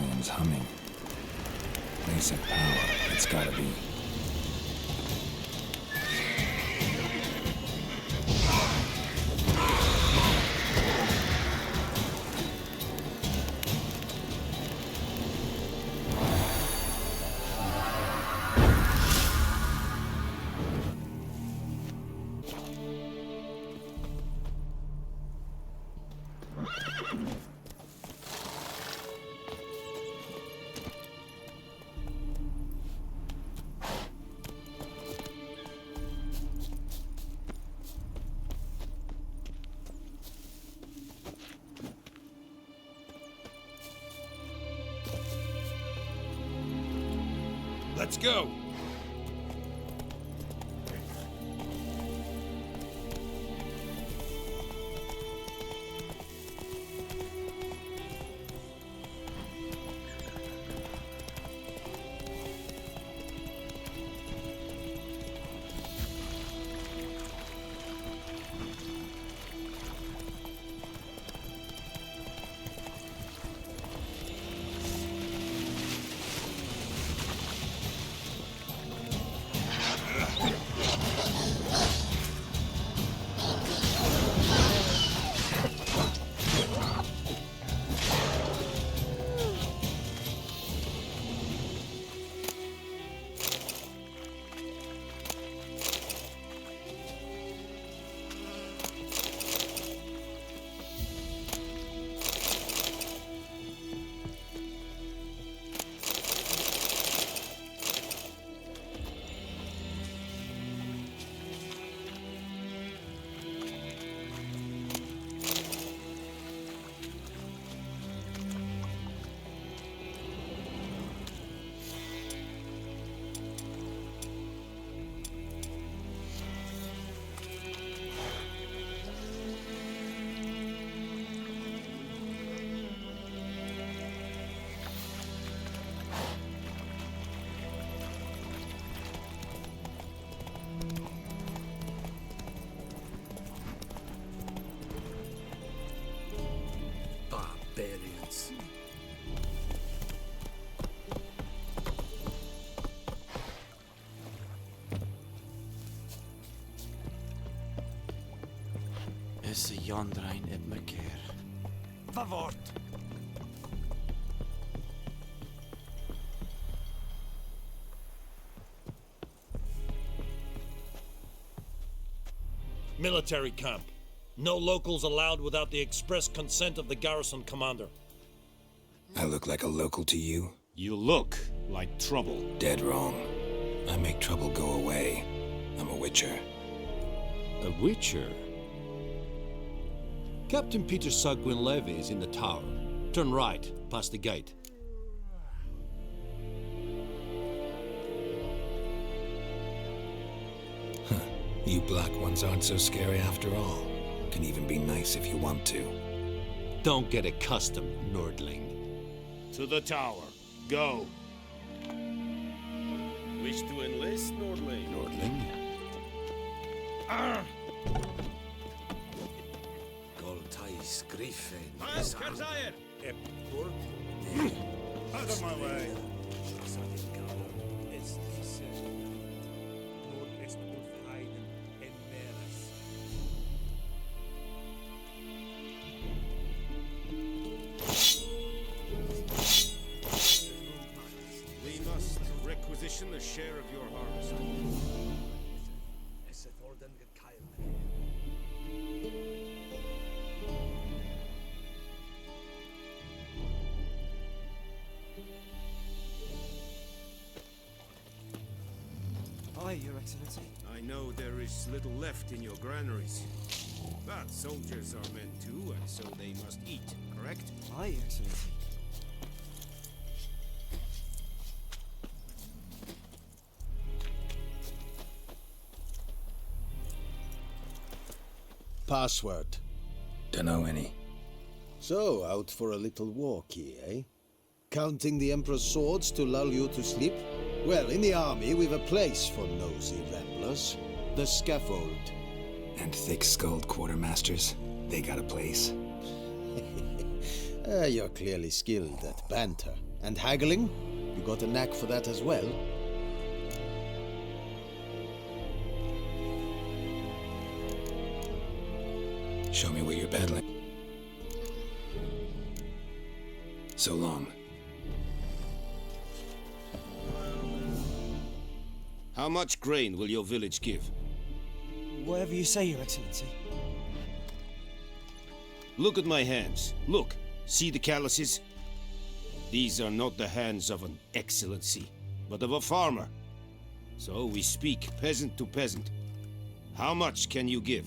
ions humming. Basic power, it's gotta be. Let's go! Barbarians. Is yonder ein etmekeer. Favort. Military camp. No locals allowed without the express consent of the garrison commander. I look like a local to you? You look like trouble. Dead wrong. I make trouble go away. I'm a witcher. A witcher? Captain Peter Sagwin Levy is in the tower. Turn right, past the gate. You black ones aren't so scary after all. Can even be nice if you want to. Don't get accustomed, Nordling. To the tower. Go. Wish to enlist, Nordling? Nordling? Goltais Griffin. Out of my way. We must requisition a share of your harvest. Aye, Your Excellency. I know there is little left in your granaries. But soldiers are men too, and so they must eat, correct? Aye, Excellency. Password. Dunno any. So, out for a little walkie, eh? Counting the Emperor's swords to lull you to sleep? Well, in the army, we've a place for nosy ramblers. The scaffold. And thick-skulled quartermasters, they got a place. You're clearly skilled at banter. And haggling? You got a knack for that as well? Show me what you're peddling. So long. How much grain will your village give? Whatever you say, Your Excellency. Look at my hands. Look. See the calluses? These are not the hands of an excellency, but of a farmer. So we speak peasant to peasant. How much can you give?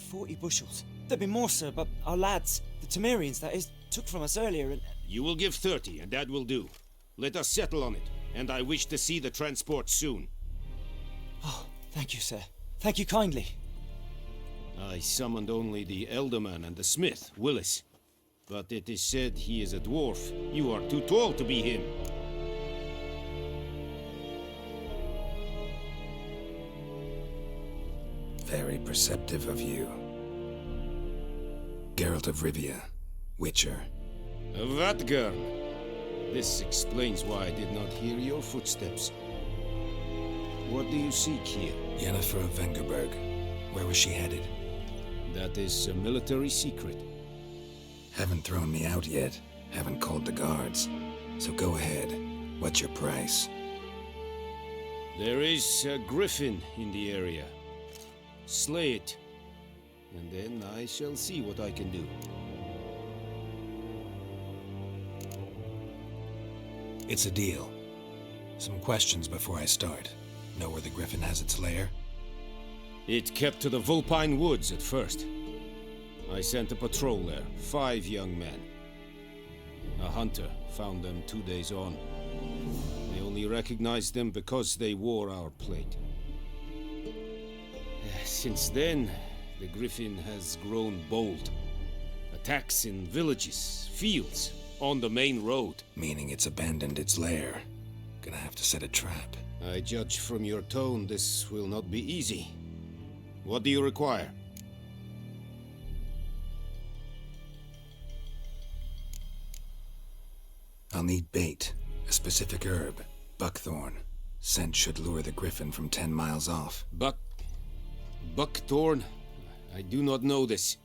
40 bushels. There'd be more, sir, but our lads, the Temerians, that is, took from us earlier and... You will give 30, and that will do. Let us settle on it, and I wish to see the transport soon. Oh, thank you, sir. Thank you kindly. I summoned only the Elderman and the smith, Willis. But it is said he is a dwarf. You are too tall to be him. Very perceptive of you. Geralt of Rivia, Witcher. Vatgern. This explains why I did not hear your footsteps. What do you seek here? Yennefer of Vengerberg. Where was she headed? That is a military secret. Haven't thrown me out yet. Haven't called the guards. So go ahead. What's your price? There is a griffin in the area. Slay it, and then I shall see what I can do. It's a deal. Some questions before I start. Know where the griffin has its lair? It kept to the Vulpine Woods at first. I sent a patrol there, 5 young men. A hunter found them 2 days on. They only recognized them because they wore our plate. Since then, the griffin has grown bold. Attacks in villages, fields, on the main road. Meaning it's abandoned its lair. Gonna have to set a trap. I judge from your tone this will not be easy. What do you require? I'll need bait. A specific herb. Buckthorn. Scent should lure the griffin from 10 miles off. Buckthorn? I do not know this.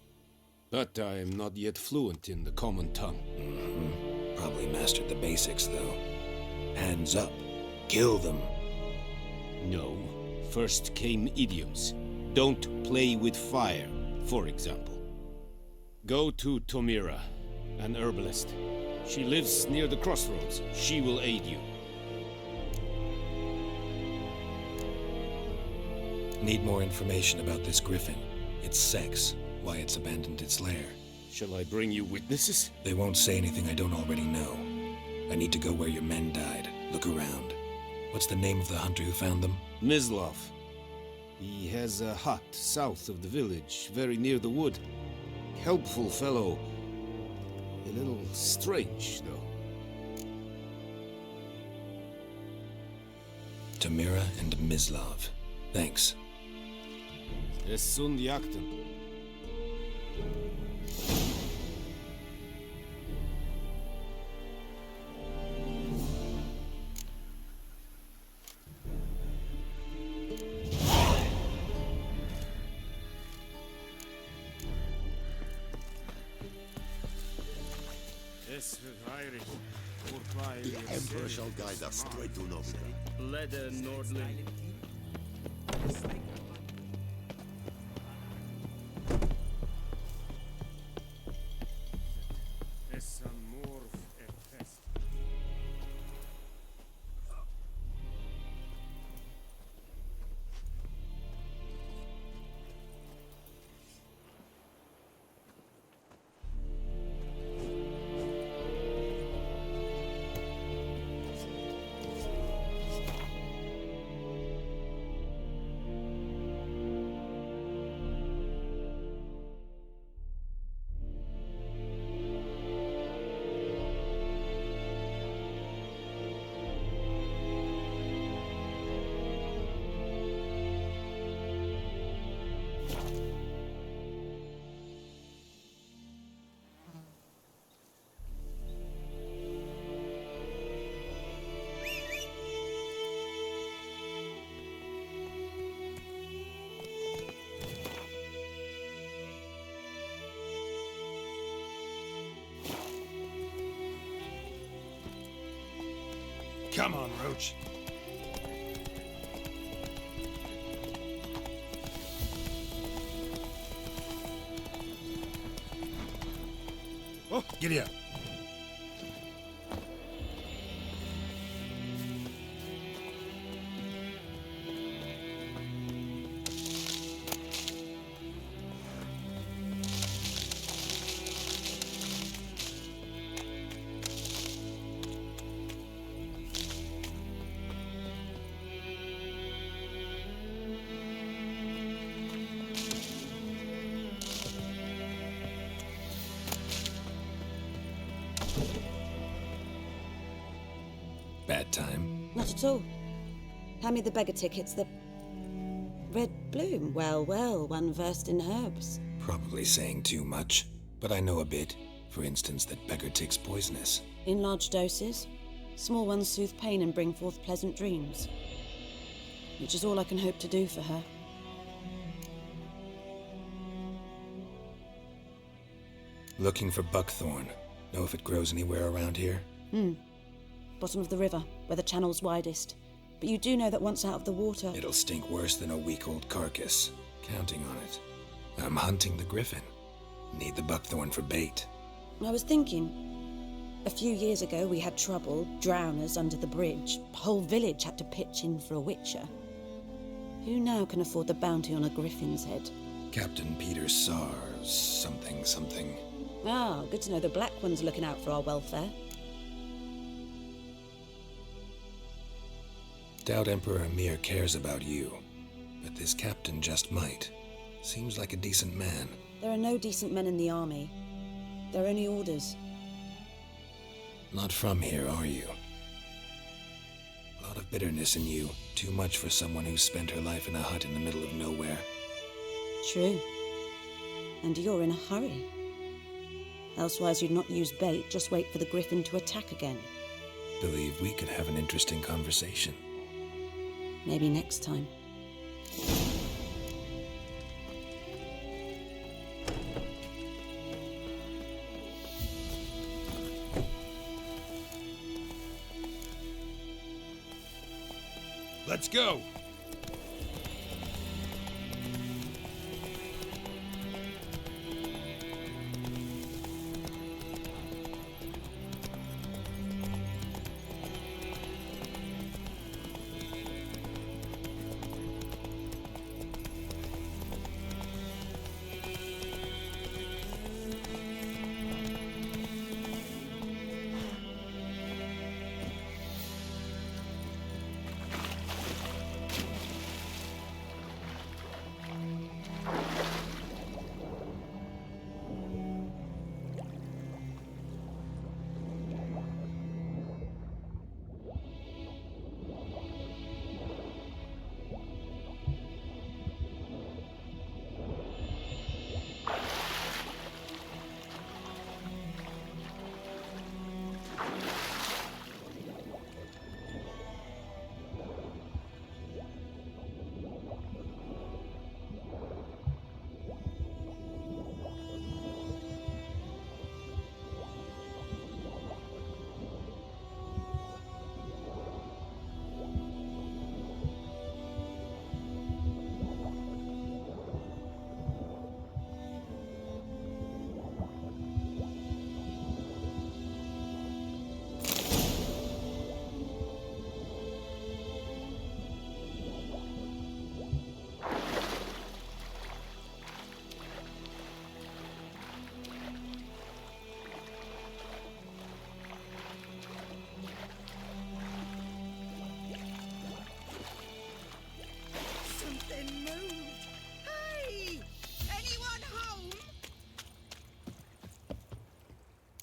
But I am not yet fluent in the common tongue. Probably mastered the basics, though. Hands up. Kill them. No. First came idioms. Don't play with fire, for example. Go to Tomira, an herbalist. She lives near the crossroads. She will aid you. Need more information about this griffin. Its sex, why it's abandoned its lair. Shall I bring you witnesses? They won't say anything I don't already know. I need to go where your men died. Look around. What's the name of the hunter who found them? Mislav. He has a hut south of the village, very near the wood. Helpful fellow. A little strange, though. Tamira and Mislav. Thanks. Es sunt jakten. The Emperor shall guide us straight to Novia. Leder Nordling. Come on, Roach. Oh, giddy up. Bad time? Not at all. Hand me the beggar tickets, the red bloom. Well, well, one versed in herbs. Probably saying too much, but I know a bit. For instance, that beggar tick's poisonous. In large doses. Small ones soothe pain and bring forth pleasant dreams. Which is all I can hope to do for her. Looking for buckthorn. Know if it grows anywhere around here? Bottom of the river, where the channel's widest. But you do know that once out of the water... It'll stink worse than a week-old carcass. Counting on it. I'm hunting the griffin. Need the buckthorn for bait. I was thinking, a few years ago we had trouble, drowners under the bridge. Whole village had to pitch in for a witcher. Who now can afford the bounty on a griffin's head? Captain Peter Sars, something. Ah, good to know the Black One's looking out for our welfare. Doubt Emperor Emir cares about you, but this captain just might. Seems like a decent man. There are no decent men in the army. They're only orders. Not from here, are you? A lot of bitterness in you. Too much for someone who spent her life in a hut in the middle of nowhere. True. And you're in a hurry. Elsewise you'd not use bait, just wait for the griffin to attack again. Believe we could have an interesting conversation. Maybe next time. Let's go.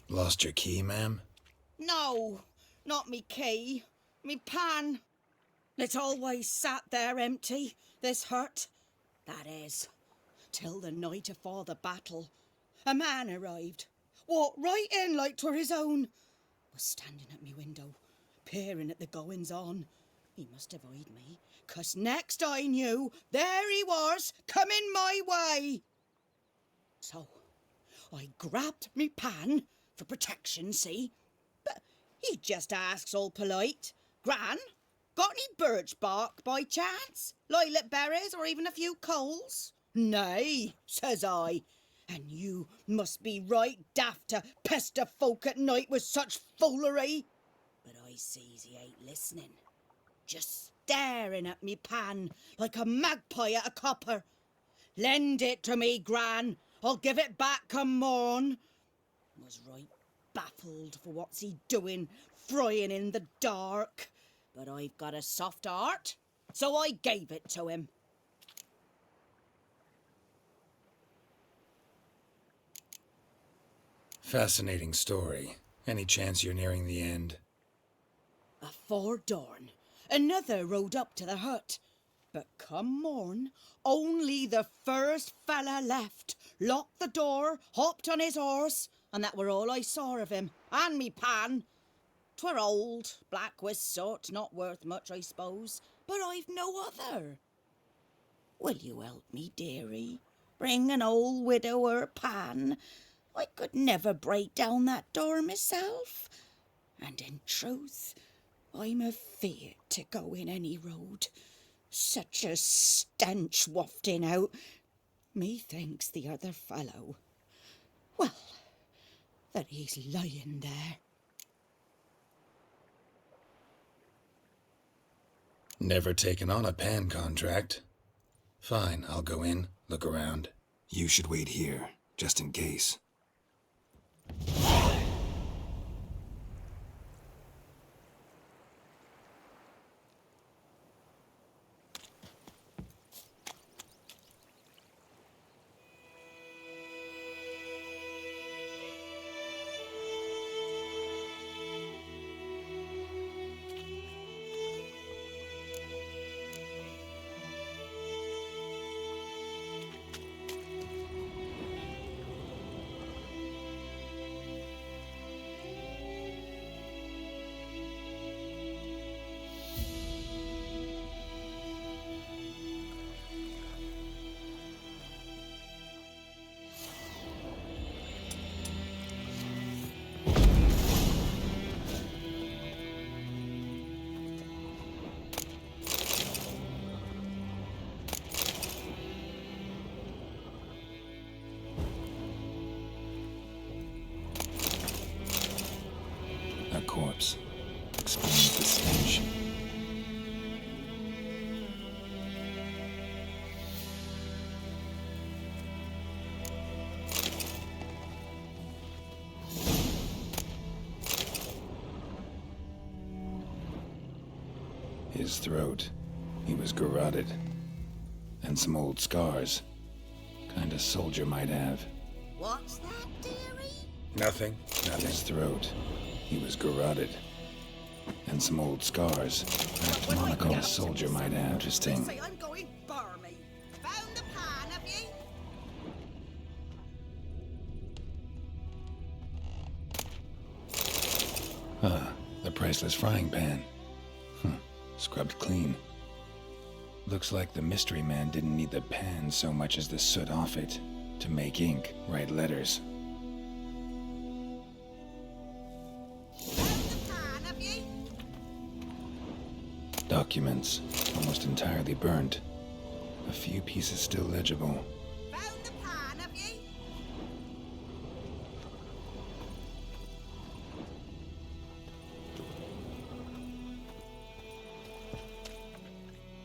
Lost your key, ma'am? No, not me key. Me pan. It's always sat there empty, this hut. That is, till the night afore the battle. A man arrived, walked right in like 'twere his own. Was standing at me window, peering at the goings-on. He must have eyed me, 'cause next I knew, there he was, coming my way. So, I grabbed me pan, for protection, see? But he just asks all polite, Gran, got any birch bark by chance? Lilac berries or even a few coals? Nay, says I. And you must be right daft to pester folk at night with such foolery. But I sees he ain't listening. Just staring at me pan like a magpie at a copper. Lend it to me, Gran. I'll give it back come morn. Was right baffled for what's he doing, frying in the dark. But I've got a soft heart, so I gave it to him. Fascinating story. Any chance you're nearing the end? Afore dawn, another rode up to the hut. But come morn, only the first fella left, locked the door, hopped on his horse, and that were all I saw of him, and me pan. 'Twere old, black with soot, not worth much, I suppose, but I've no other. Will you help me, dearie? Bring an old widower pan. I could never break down that door myself. And in truth, I'm afeard to go in any road. Such a stench wafting out. Methinks the other fellow, well, that he's lying there. Never taken on a pan contract. Fine, I'll go in, look around. You should wait here, just in case. A corpse. Explains the stench. His throat. He was garroted. And some old scars. Kind of soldier might have. What's that, dearie? Nothing. His throat. He was garroted. And some old scars. Perhaps Monaco a soldier might have. Interesting. Say I'm going barmy. Found the pan, have ye? The priceless frying pan. Scrubbed clean. Looks like the mystery man didn't need the pan so much as the soot off it to make ink, write letters. Found the pan, have ye? Documents, almost entirely burnt. A few pieces still legible. Found the pan, have ye?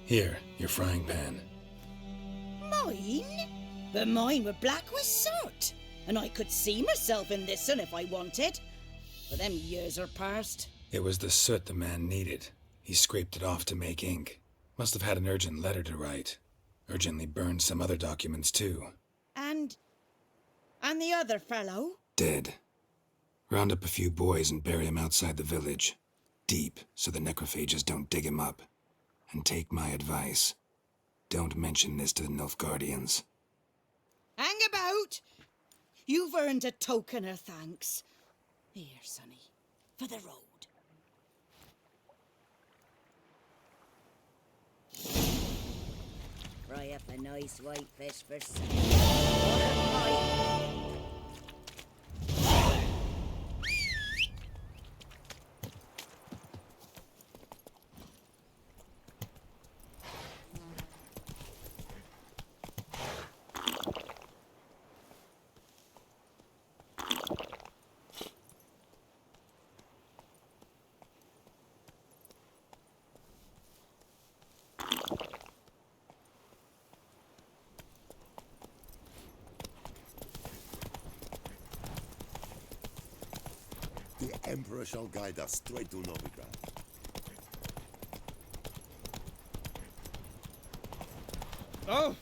Here, your frying pan. Mine? But mine were black with soot, and I could see myself in this one if I wanted. But them years are past. It was the soot the man needed. He scraped it off to make ink. Must have had an urgent letter to write. Urgently burned some other documents too. And the other fellow? Dead. Round up a few boys and bury him outside the village. Deep, so the necrophages don't dig him up. And take my advice. Don't mention this to the Nilfgaardians. Hang about! You've earned a token of thanks. Here, sonny, for the road. Fry up a nice white fish for supper. Emperor shall guide us straight to Novigrad. Oh!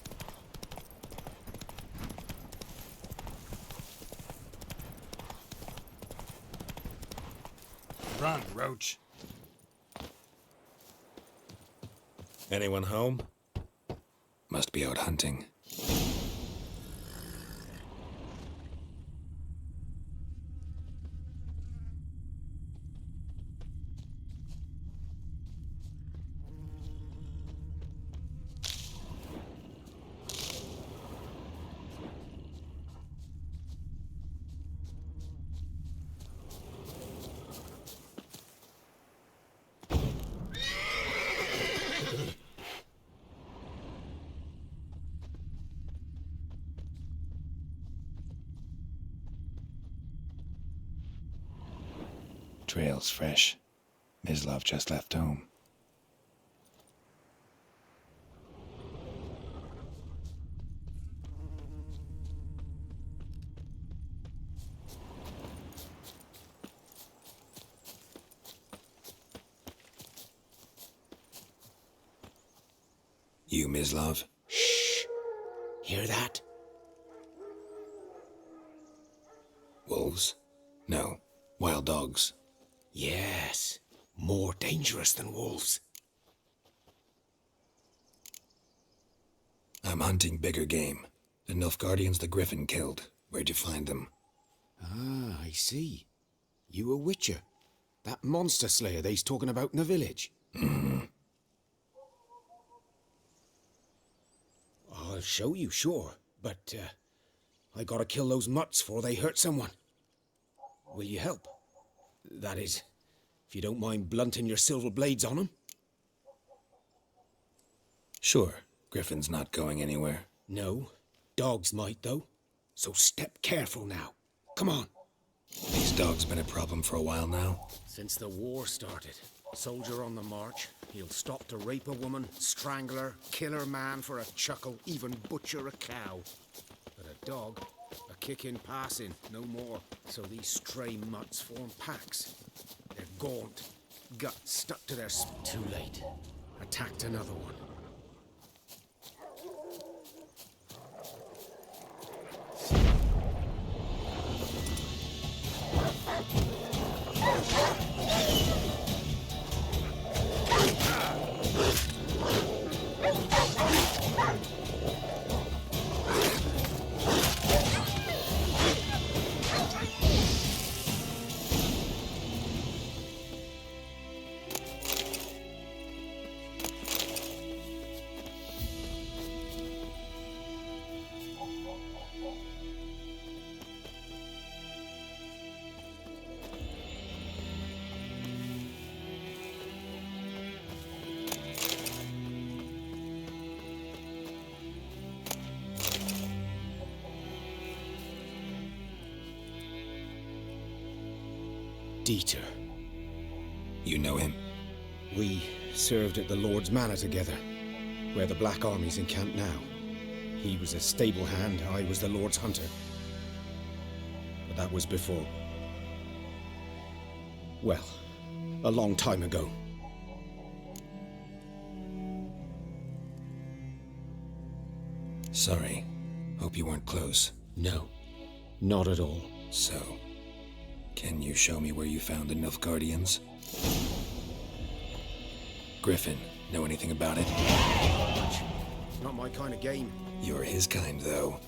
Run, Roach. Anyone home? Must be out hunting. Trail's fresh. Mislov just left home. You, Mislov? Shh! Hear that? Wolves? No. Wild dogs. Yes. More dangerous than wolves. I'm hunting bigger game. The Nilfgaardians the Griffin killed. Where'd you find them? Ah, I see. You a witcher. That monster slayer they's talking about in the village. Mm-hmm. I'll show you, sure. But, I gotta kill those mutts before they hurt someone. Will you help? That is, if you don't mind blunting your silver blades on them. Sure. Griffin's not going anywhere. No. Dogs might, though. So step careful now. Come on. These dogs been a problem for a while now. Since the war started. Soldier on the march. He'll stop to rape a woman, strangle her, kill her man for a chuckle, even butcher a cow. But a dog, a kick in passing, no more. So these stray mutts form packs. They're gaunt, guts stuck to their too late. Attacked another one. Dieter. You know him? We served at the Lord's Manor together, where the Black Army's encamped now. He was a stable hand, I was the Lord's hunter. But that was before. Well, a long time ago. Sorry. Hope you weren't close. No, not at all. So, can you show me where you found the Nilfgaardians? Griffin, know anything about it? Not my kind of game. You're his kind, though.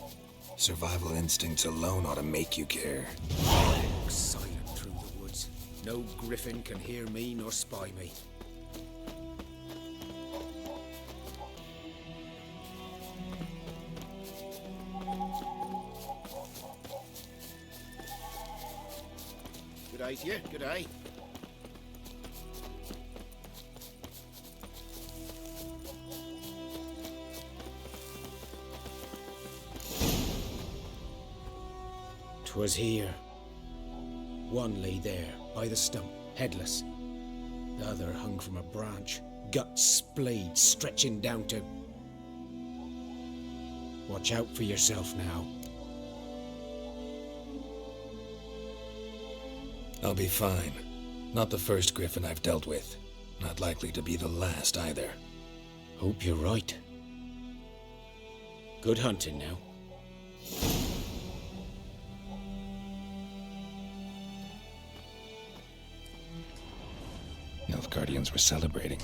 Survival instincts alone ought to make you care. Walk silent through the woods. No griffin can hear me nor spy me. Good day to you, good day. Was here. One lay there, by the stump, headless. The other hung from a branch, guts splayed, stretching down to... Watch out for yourself now. I'll be fine. Not the first griffin I've dealt with. Not likely to be the last either. Hope you're right. Good hunting now. Nilfgaardians were celebrating.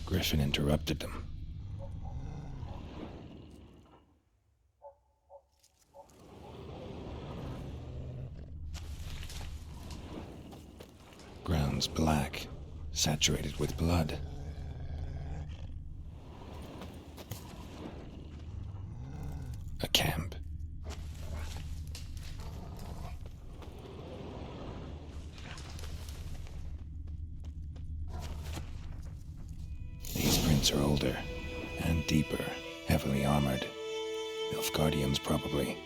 Griffin interrupted them. Ground's black, saturated with blood. A camp. These prints are older and deeper, heavily armored. Nilfgaardians, probably.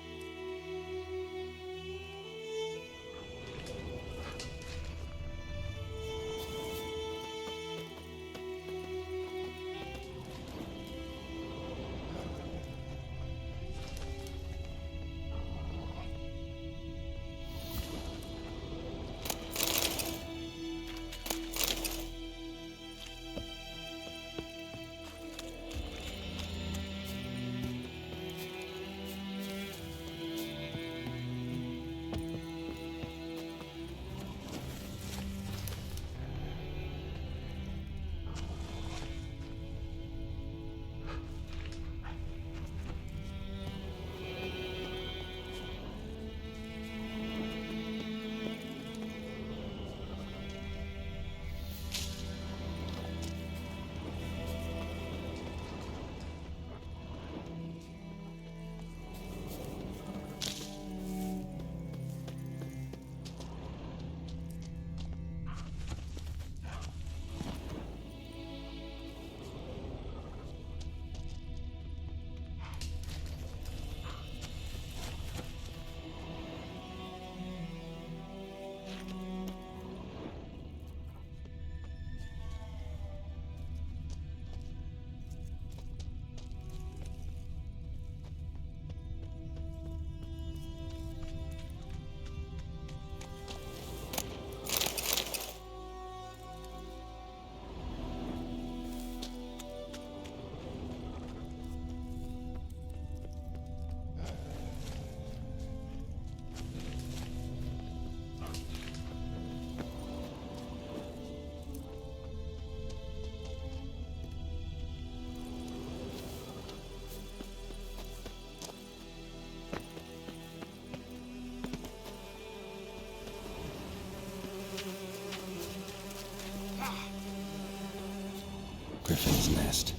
Griffin's nest.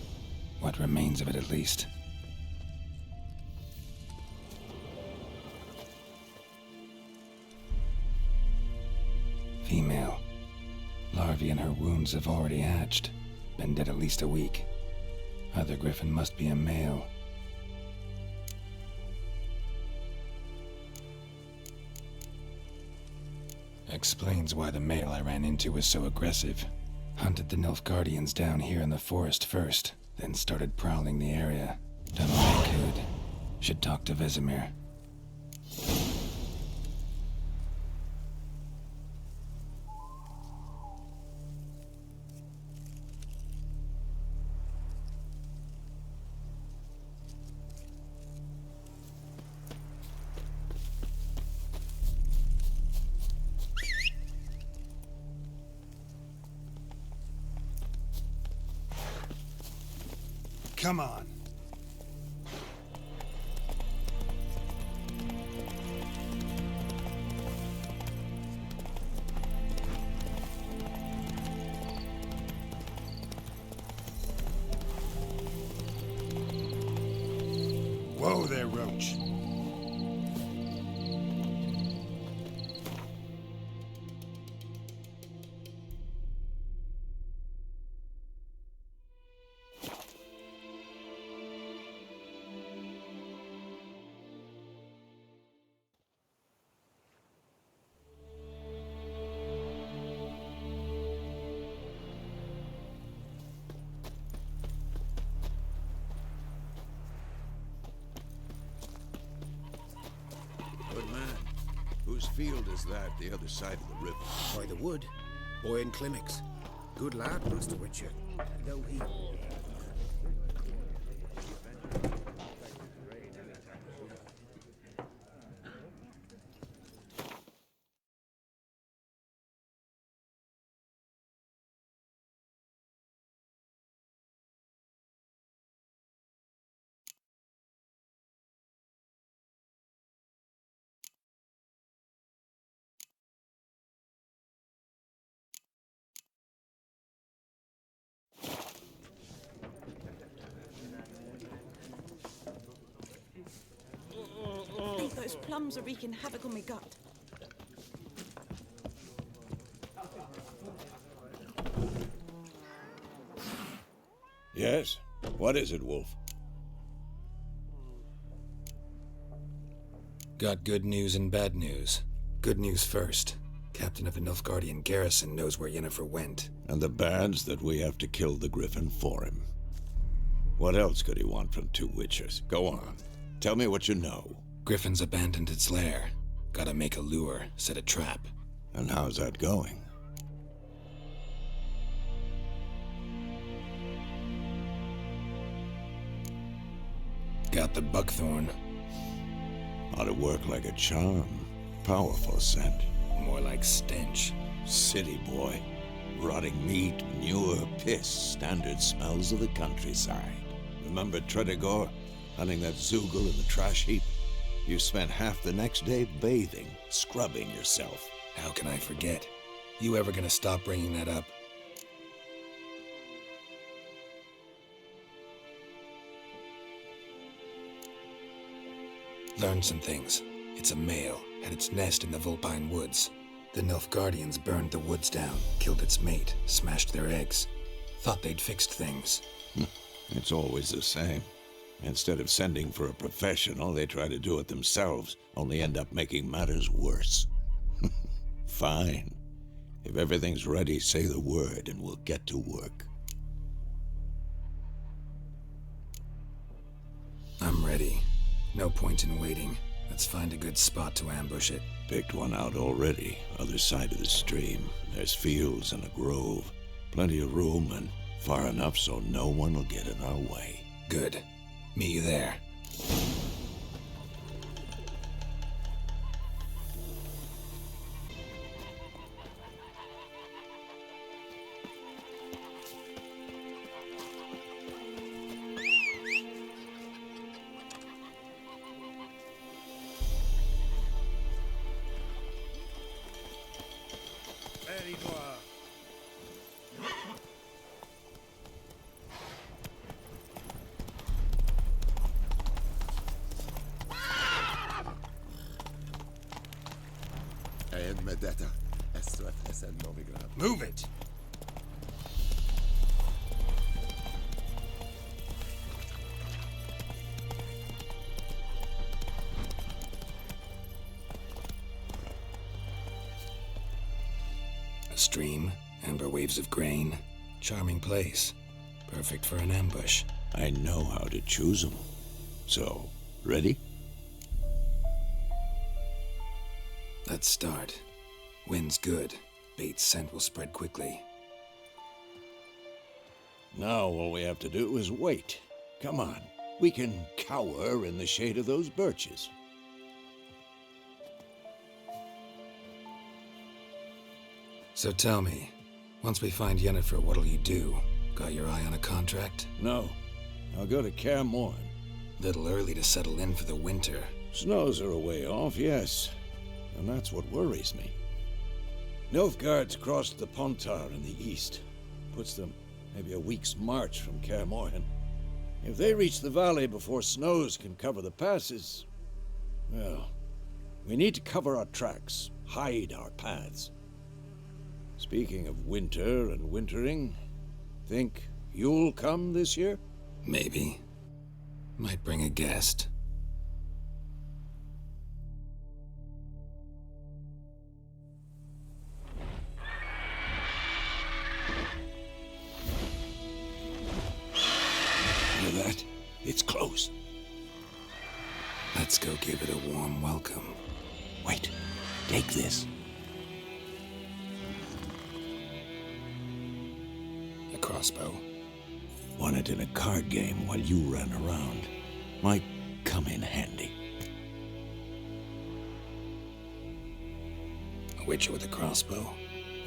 What remains of it, at least. Female. Larvae in her wounds have already hatched. Been dead at least a week. Other griffin must be a male. Explains why the male I ran into was so aggressive. Hunted the Nilfgaardians down here in the forest first, then started prowling the area. Done all I could. Should talk to Vesemir. Come on. Whoa there, Roach. field is that the other side of the river? By the wood. Boy in Climmix. Good lad, Master Witcher. Though he... I think those plums are wreaking havoc on my gut. Yes? What is it, Wolf? Got good news and bad news. Good news first. Captain of the Nilfgaardian garrison knows where Yennefer went. And the bad's that we have to kill the Griffin for him. What else could he want from two witchers? Go on. Tell me what you know. Griffin's abandoned its lair. Gotta make a lure, set a trap. And how's that going? Got the buckthorn. Ought to work like a charm. Powerful scent. More like stench. City boy. Rotting meat, manure, piss. Standard smells of the countryside. Remember Tredegor? Hunting that Zoogle in the trash heap? You spent half the next day bathing, scrubbing yourself. How can I forget? You ever gonna stop bringing that up? Learned some things. It's a male, had its nest in the Vulpine Woods. The Nilfgaardians burned the woods down, killed its mate, smashed their eggs. Thought they'd fixed things. It's always the same. Instead of sending for a professional, they try to do it themselves, only end up making matters worse. Fine. If everything's ready, say the word and we'll get to work. I'm ready. No point in waiting. Let's find a good spot to ambush it. Picked one out already, other side of the stream. There's fields and a grove. Plenty of room and far enough so no one will get in our way. Good. Meet you there. Move it! A stream, amber waves of grain. Charming place. Perfect for an ambush. I know how to choose them. So, ready? Let's start. Wind's good. Bait's scent will spread quickly. Now all we have to do is wait. Come on. We can cower in the shade of those birches. So tell me, once we find Yennefer, what'll you do? Got your eye on a contract? No. I'll go to Kaer Morhen. Little early to settle in for the winter. Snows are a way off, yes. And that's what worries me. Nilfgaard's crossed the Pontar in the east. Puts them maybe a week's march from Kaer Morhen. If they reach the valley before snows can cover the passes, well, we need to cover our tracks, hide our paths. Speaking of winter and wintering, think you'll come this year? Maybe. Might bring a guest. Hear that? It's close. Let's go give it a warm welcome. Wait. Take this. A crossbow. Won it in a card game while you ran around. Might come in handy. A witcher with a crossbow?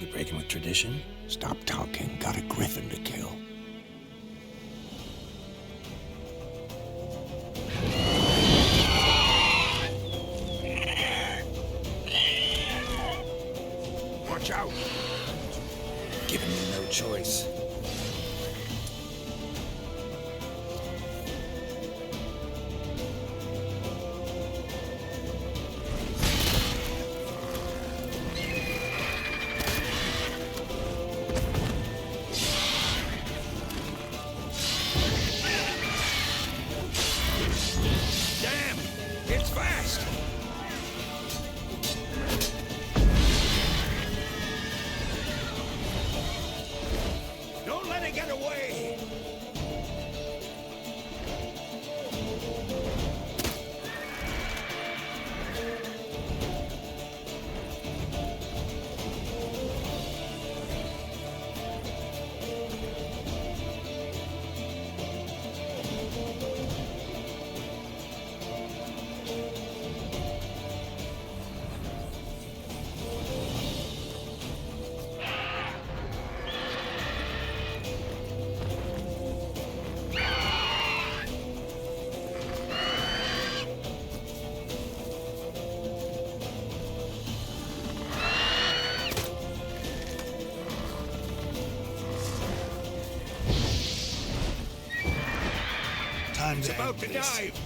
We breaking with tradition? Stop talking. Got a griffin to kill. Watch out! Giving me no choice. Damn! It's fast! Don't let it get away! It's about to dive!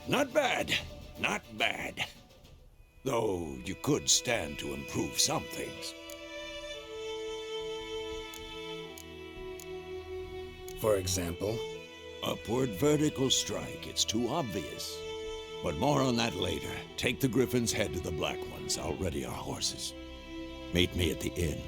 Not bad. Not bad. Though you could stand to improve some things. For example? Upward vertical strike. It's too obvious. But more on that later. Take the Griffin's head to the Black Ones. I'll ready our horses. Meet me at the inn.